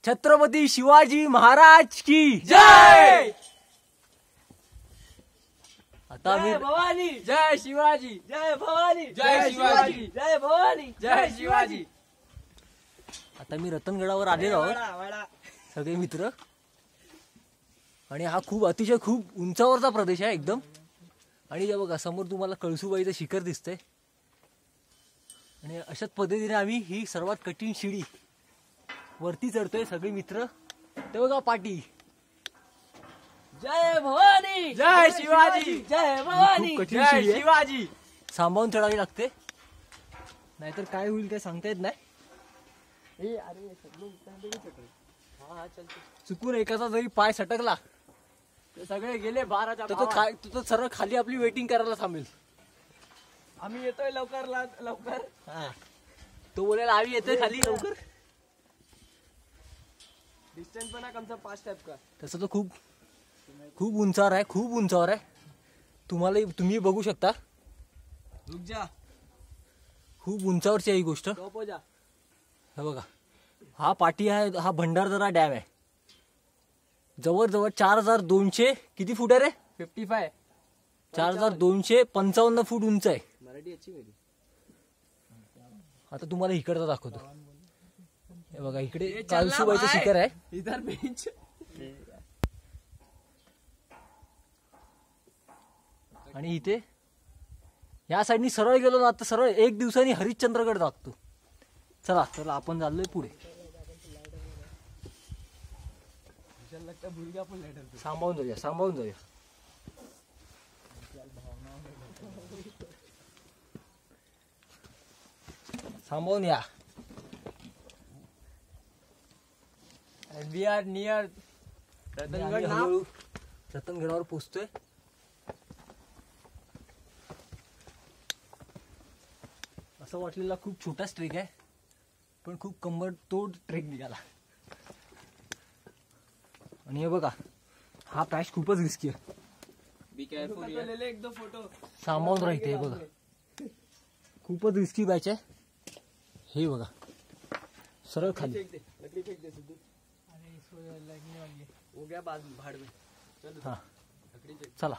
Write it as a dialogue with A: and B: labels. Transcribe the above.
A: छत्रपती शिवाजी महाराज की जय। आता
B: जय भवानी,
A: जय शिवाजी,
B: जय भवानी,
A: जय शिवाजी,
B: जय भवानी,
A: जय शिवाजी। आता मी रतनगडावर आलेलो आहोत
B: वाडा
A: सगळे मित्र, आणि हा अतिशय खूप उंचावरचा प्रदेश आहे एकदम। आणि हे बघा समोर तुम्हाला कळसुबाईचं शिखर दिसतंय, आणि अशाच पद्धतीने आम्ही ही सर्वात कठीण शिडी वरती चढतोय सगळे मित्र। ते बघा पाटी,
B: जय भवानी,
A: जय शिवाजी,
B: जय भवानी,
A: खूप कठीण शिडी आहे, शिवाजी सांभाळून चढावी लागते, नाहीतर काय होईल काय सांगता येत नाही। चुकून एकाचा जरी पाय सटकला
B: ते सगळे गेले 12च्या
A: तर तो सरळ खाली आपली वेटिंग करायला थांबेल।
B: आम्ही येतोय लवकर लवकर।
A: तो बोलेल आम्ही येतोय खाली लवकर।
B: डिस्टन्स पण आमचा 5 टाइप का।
A: तसं तो खूप खूप उंचावर आहे, खूप उंचावर आहे। तुम्ही बघू शकता,
B: रुक जा,
A: खूप उंचावरची आहे ही गोष्ट।
B: जा
A: हे बघा, हा पाटी आहे, हा भंडारदरा डॅम आहे। जवळजवळ 4200 किती फूट आहे रे?
B: 55
A: 4255 फूट उंच आहे।
B: मराठी अच्छी मेरी।
A: आता तुम्हाला इकडचा दाखवतो। हे बघा, इकडे कळसुबाईचं शिखर आहे।
B: इधर बेंच
A: आणि इथे या साईडनी सरळ गेलो ना तर सरळ 1 दिवसानी हरिश्चंद्रगड दाखतो। चला चला आपण चाललोय पुढे। सांभाळून जाऊया, सांभाळून जाऊया। सांभाळून या।
B: वी आर नियर रतनगड नाव।
A: रतनगडावर पोहोचतोय। असं वाटलेला खूप छोटाच ट्रेक आहे, पण खूप कंबर तोड ट्रेक निघाला। आणि हे बघा, हा पॅच खूपच रिस्की आहे।
B: बी केअरफुल, ले ले 1-2 फोटो।
A: सांभाळून राहते, हे बघा खूपच रिस्की बॅच आहे। हे बघा सरळ खाली।
B: लकड़ी फेंक दे सिद्धू। अरे इसको लगने वाली है, हो गया बाद भाड़ में। चल
A: हाँ चला।